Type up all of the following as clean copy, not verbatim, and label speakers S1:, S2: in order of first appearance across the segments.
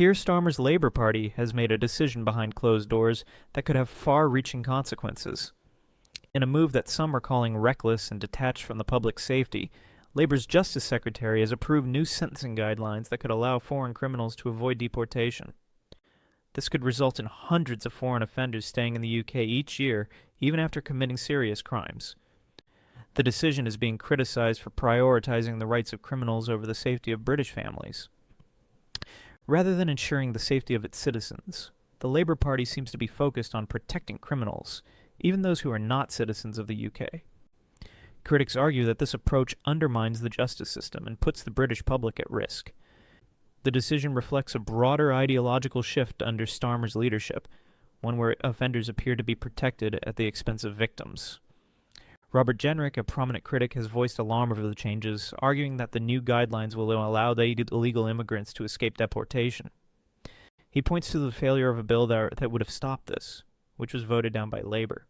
S1: Keir Starmer's Labour Party has made a decision behind closed doors that could have far-reaching consequences. In a move that some are calling reckless and detached from the public safety, Labour's Justice Secretary has approved new sentencing guidelines that could allow foreign criminals to avoid deportation. This could result in hundreds of foreign offenders staying in the UK each year, even after committing serious crimes. The decision is being criticized for prioritizing the rights of criminals over the safety of British families. Rather than ensuring the safety of its citizens, the Labour Party seems to be focused on protecting criminals, even those who are not citizens of the UK. Critics argue that this approach undermines the justice system and puts the British public at risk. The decision reflects a broader ideological shift under Starmer's leadership, one where offenders appear to be protected at the expense of victims. Robert Jenrick, a prominent critic, has voiced alarm over the changes, arguing that the new guidelines will allow the illegal immigrants to escape deportation. He points to the failure of a bill that would have stopped this, which was voted down by Labour.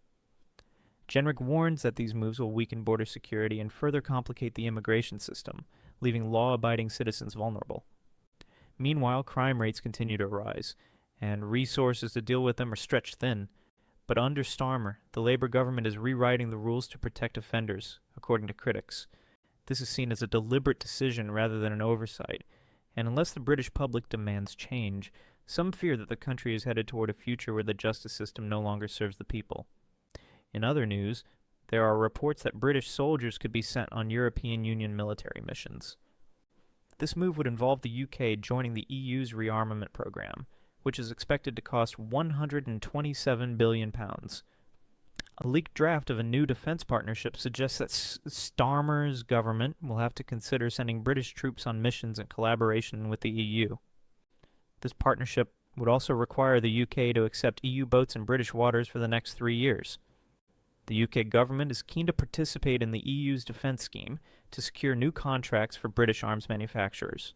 S1: Jenrick warns that these moves will weaken border security and further complicate the immigration system, leaving law-abiding citizens vulnerable. Meanwhile, crime rates continue to rise, and resources to deal with them are stretched thin. But under Starmer, the Labour government is rewriting the rules to protect offenders, according to critics. This is seen as a deliberate decision rather than an oversight, and unless the British public demands change, some fear that the country is headed toward a future where the justice system no longer serves the people. In other news, there are reports that British soldiers could be sent on European Union military missions. This move would involve the UK joining the EU's rearmament program, which is expected to cost £127 billion. A leaked draft of a new defense partnership suggests that Starmer's government will have to consider sending British troops on missions in collaboration with the EU. This partnership would also require the UK to accept EU boats in British waters for the next 3 years. The UK government is keen to participate in the EU's defense scheme to secure new contracts for British arms manufacturers.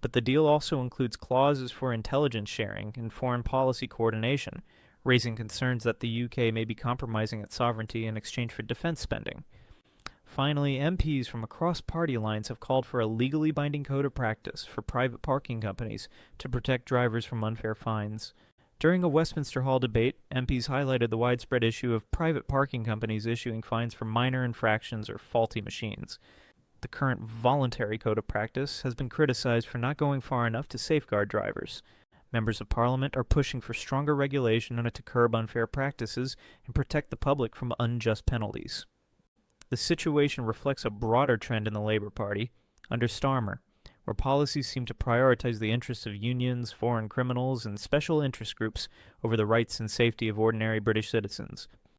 S1: But the deal also includes clauses for intelligence sharing and foreign policy coordination, raising concerns that the UK may be compromising its sovereignty in exchange for defense spending. Finally, MPs from across party lines have called for a legally binding code of practice for private parking companies to protect drivers from unfair fines. During a Westminster Hall debate, MPs highlighted the widespread issue of private parking companies issuing fines for minor infractions or faulty machines. The current voluntary code of practice has been criticized for not going far enough to safeguard drivers. Members of Parliament are pushing for stronger regulation to curb unfair practices and protect the public from unjust penalties. The situation reflects a broader trend in the Labour Party under Starmer, where policies seem to prioritize the interests of unions, foreign criminals, and special interest groups over the rights and safety of ordinary British citizens.